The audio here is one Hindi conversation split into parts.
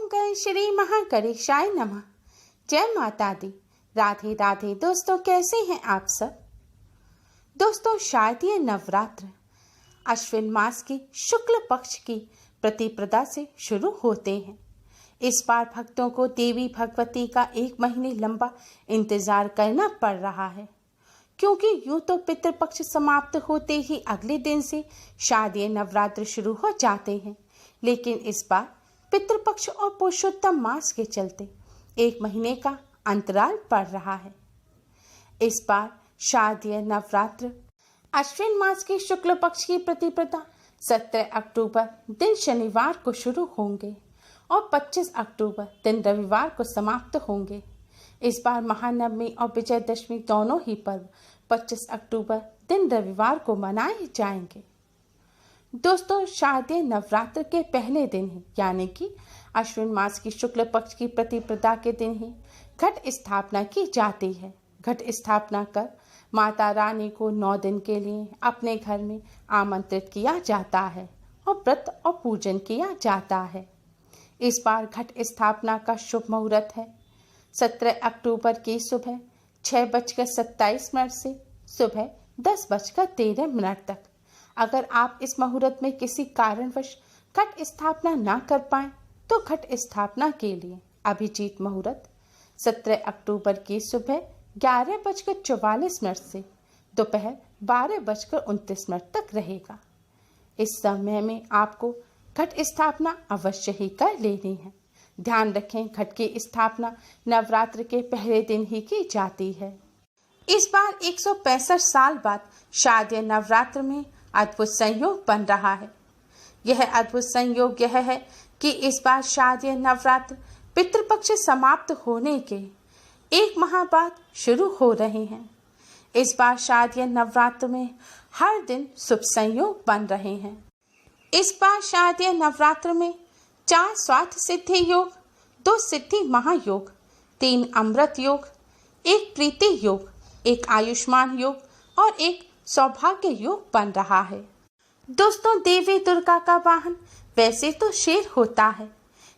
गए श्री महागणेशाय नमः। जय माता दी। राधे राधे। दोस्तों, कैसे हैं आप सब? दोस्तों, शारदीय नवरात्र अश्विन मास की शुक्ल पक्ष की प्रतिपदा से शुरू होते हैं। इस बार भक्तों को देवी भगवती का 1 महीने लंबा इंतजार करना पड़ रहा है, क्योंकि यूं तो पितृपक्ष समाप्त होते ही अगले दिन से शारदीय नवरात्र शुरू हो जाते हैं, लेकिन इस बार पितृपक्ष और पुरुषोत्तम मास के चलते 1 महीने का अंतराल पड़ रहा है। इस बार शारदीय नवरात्र अश्विन मास की शुक्ल पक्ष की प्रतिपदा 17 अक्टूबर दिन शनिवार को शुरू होंगे और 25 अक्टूबर दिन रविवार को समाप्त होंगे। इस बार महानवमी और विजयदशमी दोनों ही पर्व 25 अक्टूबर दिन रविवार को मनाए जाएंगे। दोस्तों, शारदीय नवरात्र के पहले दिन ही यानी कि अश्विन मास की शुक्ल पक्ष की प्रतिपदा के दिन ही घट स्थापना की जाती है। घट स्थापना कर माता रानी को 9 दिन के लिए अपने घर में आमंत्रित किया जाता है और व्रत और पूजन किया जाता है। इस बार घट स्थापना का शुभ मुहूर्त है 17 अक्टूबर की सुबह 6:27 से सुबह 10:13 तक। अगर आप इस मुहूर्त में किसी कारणवश घट स्थापना ना कर पाएं, तो घट स्थापना के लिए अभिजीत मुहूर्त 17 अक्टूबर की सुबह 11:44 से दोपहर 12:29 तक रहेगा। इस समय में आपको घट स्थापना अवश्य ही कर लेनी है। ध्यान रखें, घट की स्थापना नवरात्र के पहले दिन ही की जाती है। इस बार 165 साल बाद शारदीय नवरात्र में अद्भुत संयोग बन रहा है। यह अद्भुत संयोग यह है कि इस बार शारदीय नवरात्र पितृपक्ष समाप्त होने के 1 माह बाद शुरू हो रहे हैं। इस बार शारदीय नवरात्र में हर दिन शुभ संयोग बन रहे हैं। इस बार शारदीय नवरात्र में 4 स्वार्थ सिद्धि योग, 2 सिद्धि महायोग, 3 अमृत योग, 1 प्रीति योग, 1 आयुष्मान योग और 1 सौभाग्य योग बन रहा है। दोस्तों, देवी दुर्गा का वाहन वैसे तो शेर होता है,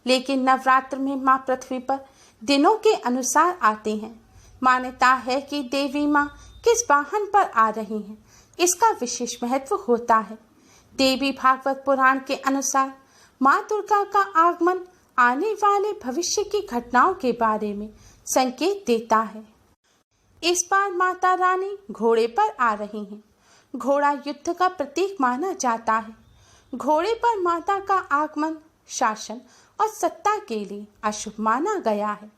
लेकिन नवरात्र में मां पृथ्वी पर दिनों के अनुसार आती हैं। मान्यता है कि देवी मां किस वाहन पर आ रही हैं, इसका विशेष महत्व होता है। देवी भागवत पुराण के अनुसार मां दुर्गा का आगमन आने वाले भविष्य की घटनाओं के बारे में संकेत देता है। इस बार माता रानी घोड़े पर आ रही हैं। घोड़ा युद्ध का प्रतीक माना जाता है। घोड़े पर माता का आगमन शासन और सत्ता के लिए अशुभ माना गया है।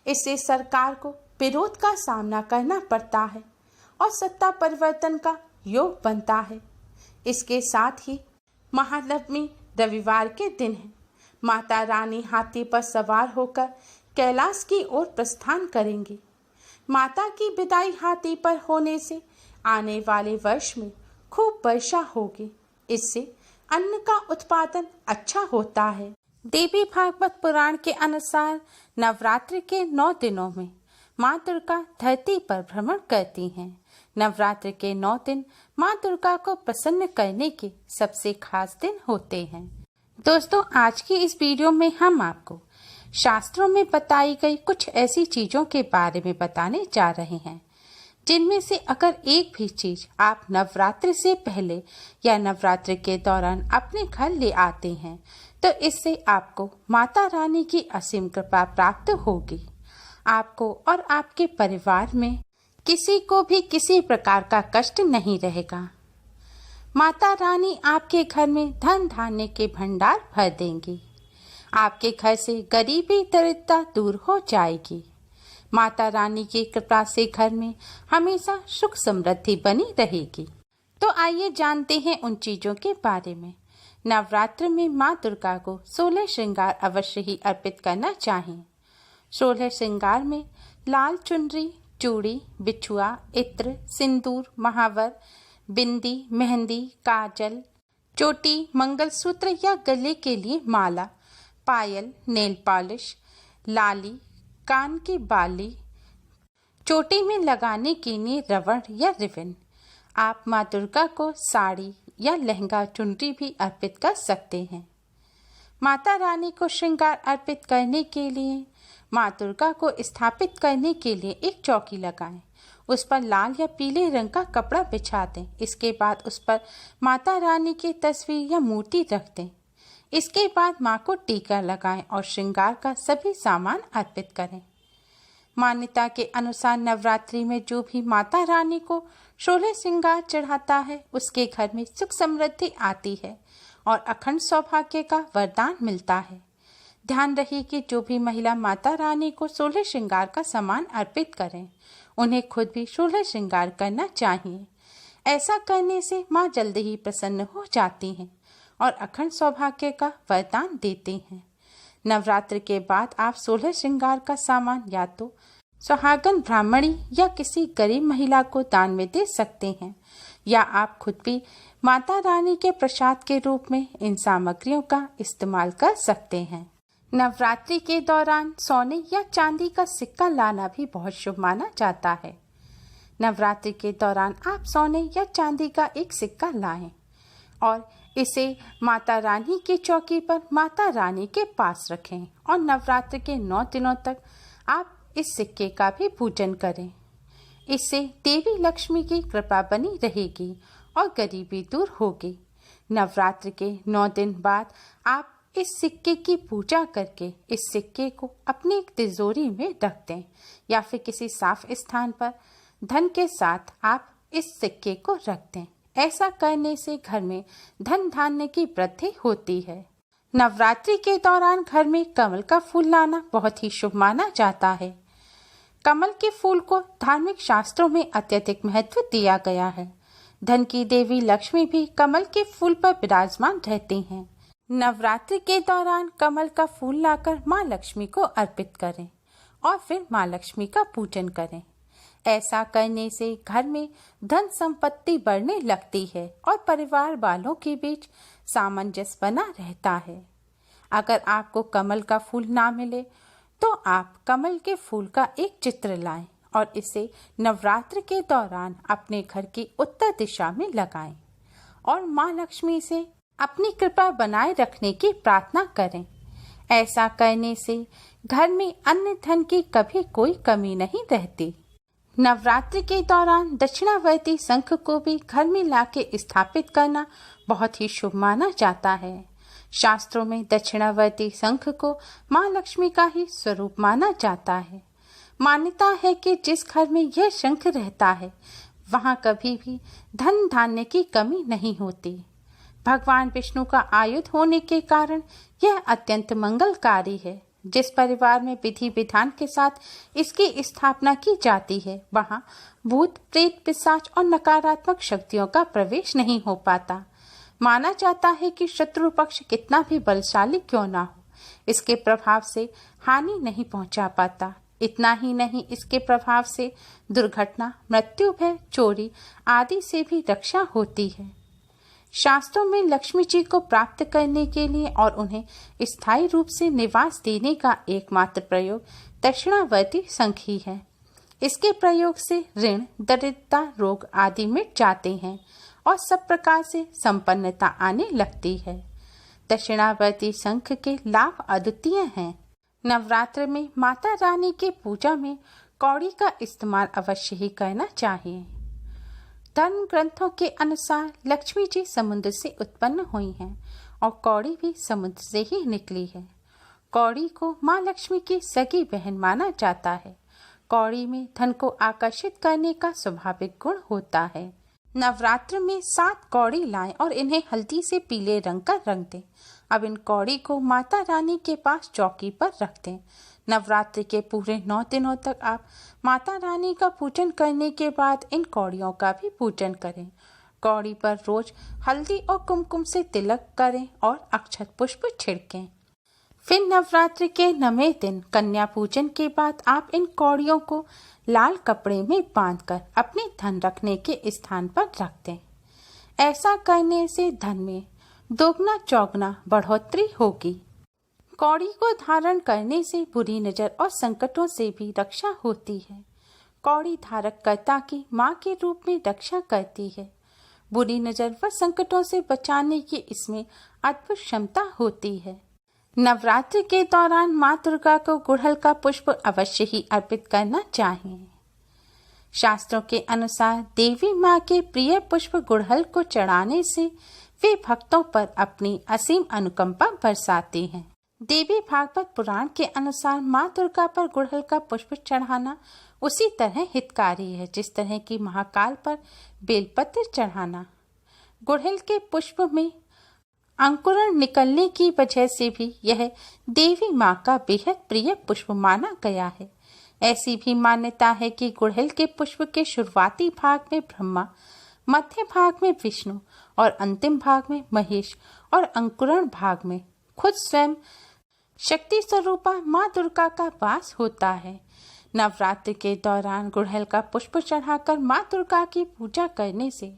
इससे सरकार को विरोध का सामना करना पड़ता है और सत्ता परिवर्तन का योग बनता है। इसके साथ ही महानवमी रविवार के दिन है। माता रानी हाथी पर सवार होकर कैलाश की ओर प्रस्थान करेंगी। माता की विदाई हाथी पर होने से आने वाले वर्ष में खूब वर्षा होगी। इससे अन्न का उत्पादन अच्छा होता है। देवी भागवत पुराण के अनुसार नवरात्रि के 9 दिनों में माँ दुर्गा धरती पर भ्रमण करती हैं। नवरात्रि के 9 दिन माँ दुर्गा को प्रसन्न करने के सबसे खास दिन होते हैं। दोस्तों, आज की इस वीडियो में हम आपको शास्त्रों में बताई गई कुछ ऐसी चीजों के बारे में बताने जा रहे हैं, जिनमें से अगर एक भी चीज आप नवरात्रि से पहले या नवरात्रि के दौरान अपने घर ले आते हैं, तो इससे आपको माता रानी की असीम कृपा प्राप्त होगी। आपको और आपके परिवार में किसी को भी किसी प्रकार का कष्ट नहीं रहेगा। माता रानी आपके घर में धन धान्य के भंडार भर देंगी। आपके घर से गरीबी दरिद्रता दूर हो जाएगी। माता रानी की कृपा से घर में हमेशा सुख समृद्धि बनी रहेगी। तो आइए जानते हैं उन चीजों के बारे में। नवरात्र में माँ दुर्गा को 16 श्रृंगार अवश्य ही अर्पित करना चाहिए। 16 श्रृंगार में लाल चुनरी, चूड़ी, बिछुआ, इत्र, सिंदूर, महावर, बिंदी, मेहंदी, काजल, चोटी, मंगलसूत्र या गले के लिए माला, पायल, नेल पॉलिश, लाली, कान की बाली, चोटी में लगाने के लिए रबड़ या रिबन। आप माँ दुर्गा को साड़ी या लहंगा चुनरी भी अर्पित कर सकते हैं। माता रानी को श्रृंगार अर्पित करने के लिए माँ दुर्गा को स्थापित करने के लिए एक चौकी लगाएं। उस पर लाल या पीले रंग का कपड़ा बिछा दें। इसके बाद उस पर माता रानी की तस्वीर या मूर्ति रख दें। इसके बाद माँ को टीका लगाएं और श्रृंगार का सभी सामान अर्पित करें। मान्यता के अनुसार नवरात्रि में जो भी माता रानी को 16 श्रृंगार चढ़ाता है उसके घर में सुख समृद्धि आती है और अखंड सौभाग्य का वरदान मिलता है। ध्यान रहे कि जो भी महिला माता रानी को 16 श्रृंगार का सामान अर्पित करें उन्हें खुद भी 16 श्रृंगार करना चाहिए। ऐसा करने से माँ जल्दी ही प्रसन्न हो जाती हैं और अखंड सौभाग्य का वरदान देते हैं। नवरात्र के बाद आप 16 श्रृंगार का सामान या तो सुहागन ब्राह्मणी या किसी गरीब महिला को दान में दे सकते हैं या आप खुद भी माता रानी के प्रसाद के रूप में इन सामग्रियों का इस्तेमाल कर सकते हैं। नवरात्रि के दौरान सोने या चांदी का सिक्का लाना भी बहुत शुभ माना जाता है। नवरात्रि के दौरान आप सोने या चांदी का एक सिक्का लाएं और इसे माता रानी की चौकी पर माता रानी के पास रखें और नवरात्र के 9 दिनों तक आप इस सिक्के का भी पूजन करें। इससे देवी लक्ष्मी की कृपा बनी रहेगी और गरीबी दूर होगी। नवरात्र के 9 दिन बाद आप इस सिक्के की पूजा करके इस सिक्के को अपनी एक तिजोरी में रख दें या फिर किसी साफ स्थान पर धन के साथ आप इस सिक्के को रख दें। ऐसा करने से घर में धन धान्य की वृद्धि होती है। नवरात्रि के दौरान घर में कमल का फूल लाना बहुत ही शुभ माना जाता है। कमल के फूल को धार्मिक शास्त्रों में अत्यधिक महत्व दिया गया है। धन की देवी लक्ष्मी भी कमल के फूल पर विराजमान रहती हैं। नवरात्रि के दौरान कमल का फूल लाकर माँ लक्ष्मी को अर्पित करें और फिर माँ लक्ष्मी का पूजन करें। ऐसा करने से घर में धन संपत्ति बढ़ने लगती है और परिवार वालों के बीच सामंजस्य बना रहता है। अगर आपको कमल का फूल ना मिले तो आप कमल के फूल का एक चित्र लाएं और इसे नवरात्र के दौरान अपने घर की उत्तर दिशा में लगाएं और माँ लक्ष्मी से अपनी कृपा बनाए रखने की प्रार्थना करें। ऐसा करने से घर में अन्न धन की कभी कोई कमी नहीं रहती। नवरात्रि के दौरान दक्षिणावर्ती शंख को भी घर में लाके स्थापित करना बहुत ही शुभ माना जाता है। शास्त्रों में दक्षिणावर्ती शंख को माँ लक्ष्मी का ही स्वरूप माना जाता है। मान्यता है कि जिस घर में यह शंख रहता है वहाँ कभी भी धन धान्य की कमी नहीं होती। भगवान विष्णु का आयुध होने के कारण यह अत्यंत मंगलकारी है। जिस परिवार में विधि विधान के साथ इसकी स्थापना की जाती है वहाँ भूत प्रेत पिशाच और नकारात्मक शक्तियों का प्रवेश नहीं हो पाता। माना जाता है कि शत्रु पक्ष कितना भी बलशाली क्यों ना हो इसके प्रभाव से हानि नहीं पहुंचा पाता। इतना ही नहीं, इसके प्रभाव से दुर्घटना, मृत्यु भय, चोरी आदि से भी रक्षा होती है। शास्त्रों में लक्ष्मी जी को प्राप्त करने के लिए और उन्हें स्थायी रूप से निवास देने का एकमात्र प्रयोग दक्षिणावर्ती शंख ही है। इसके प्रयोग से ऋण, दरिद्रता, रोग आदि मिट जाते हैं और सब प्रकार से संपन्नता आने लगती है। दक्षिणावर्ती शंख के लाभ अद्वितीय हैं। नवरात्र में माता रानी की पूजा में कौड़ी का इस्तेमाल अवश्य ही करना चाहिए। धर्म ग्रंथों के अनुसार लक्ष्मी जी समुद्र से उत्पन्न हुई हैं और कौड़ी भी समुद्र से ही निकली है। कौड़ी को माँ लक्ष्मी की सगी बहन माना जाता है। कौड़ी में धन को आकर्षित करने का स्वाभाविक गुण होता है। नवरात्र में 7 कौड़ी लाएं और इन्हें हल्दी से पीले रंग का रंग दें। अब इन कौड़ी को माता रानी के पास चौकी पर रख दें। नवरात्रि के पूरे 9 दिनों तक आप माता रानी का पूजन करने के बाद इन कौड़ियों का भी पूजन करें। कौड़ी पर रोज हल्दी और कुमकुम से तिलक करें और अक्षत पुष्प छिड़कें। फिर नवरात्रि के 9वें दिन कन्या पूजन के बाद आप इन कौड़ियों को लाल कपड़े में बांधकर अपने धन रखने के स्थान पर रख दें। ऐसा करने से धन में दोगुना चौगुना बढ़ोतरी होगी। कौड़ी को धारण करने से बुरी नजर और संकटों से भी रक्षा होती है। कौड़ी धारक कर्ता की माँ के रूप में रक्षा करती है। बुरी नजर व संकटों से बचाने की इसमें अद्भुत क्षमता होती है। नवरात्रि के दौरान माँ दुर्गा को गुड़हल का पुष्प अवश्य ही अर्पित करना चाहिए। शास्त्रों के अनुसार देवी माँ के प्रिय पुष्प गुड़हल को चढ़ाने से वे भक्तों पर अपनी असीम अनुकंपा बरसाती हैं। देवी भागवत पुराण के अनुसार माँ दुर्गा पर गुड़हल का पुष्प चढ़ाना उसी तरह हितकारी है जिस तरह की महाकाल पर बेलपत्र चढ़ाना। गुड़हल के पुष्प में अंकुरण निकलने की वजह से भी यह देवी माँ का बेहद प्रिय पुष्प माना गया है। ऐसी भी मान्यता है कि गुड़हल के पुष्प के शुरुआती भाग में ब्रह्मा, मध्य भाग में विष्णु और अंतिम भाग में महेश और अंकुरण भाग में खुद स्वयं शक्ति स्वरूपा माँ दुर्गा का वास होता है। नवरात्रि के दौरान गुड़हल का पुष्प चढ़ाकर माँ दुर्गा की पूजा करने से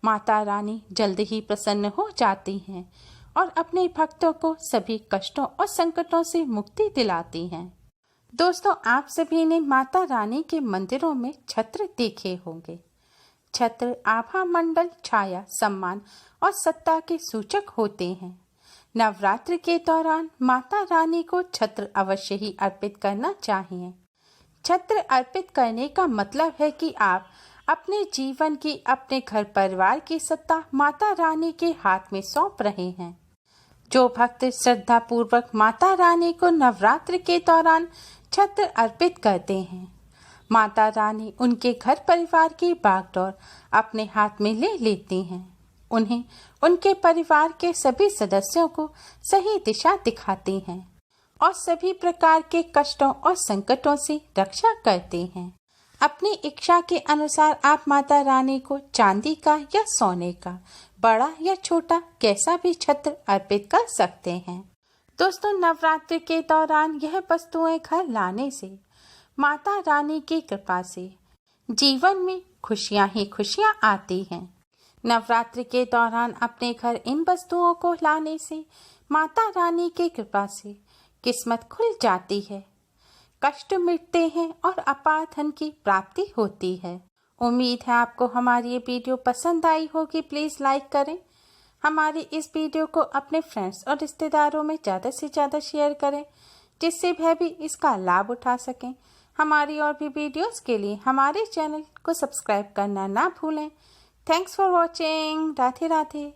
माता रानी जल्द ही प्रसन्न हो जाती हैं और अपने भक्तों को सभी कष्टों और संकटों से मुक्ति दिलाती हैं। दोस्तों, आप सभी ने माता रानी के मंदिरों में छत्र देखे होंगे। छत्र आभा मंडल, छाया, सम्मान और सत्ता के सूचक होते हैं। नवरात्रि के दौरान माता रानी को छत्र अवश्य ही अर्पित करना चाहिए। छत्र अर्पित करने का मतलब है कि आप अपने जीवन की, अपने घर परिवार की सत्ता माता रानी के हाथ में सौंप रहे हैं। जो भक्त श्रद्धा पूर्वक माता रानी को नवरात्रि के दौरान छत्र अर्पित करते हैं, माता रानी उनके घर परिवार की बागडोर अपने हाथ में ले लेती हैं। उन्हें उनके परिवार के सभी सदस्यों को सही दिशा दिखाती हैं और सभी प्रकार के कष्टों और संकटों से रक्षा करते हैं। अपनी इच्छा के अनुसार आप माता रानी को चांदी का या सोने का, बड़ा या छोटा, कैसा भी छत्र अर्पित कर सकते हैं। दोस्तों, नवरात्रि के दौरान यह वस्तुएं घर लाने से माता रानी की कृपा से जीवन में खुशियां ही खुशियां आती हैं। नवरात्रि के दौरान अपने घर इन वस्तुओं को लाने से माता रानी की कृपा से किस्मत खुल जाती है, कष्ट मिटते हैं और अपार धन की प्राप्ति होती है। उम्मीद है आपको हमारी ये वीडियो पसंद आई होगी। प्लीज़ लाइक करें। हमारी इस वीडियो को अपने फ्रेंड्स और रिश्तेदारों में ज़्यादा से ज़्यादा शेयर करें जिससे वह भी इसका लाभ उठा सकें। हमारी और भी वीडियोस के लिए हमारे चैनल को सब्सक्राइब करना ना भूलें। Thanks for watching. Radhe Radhe.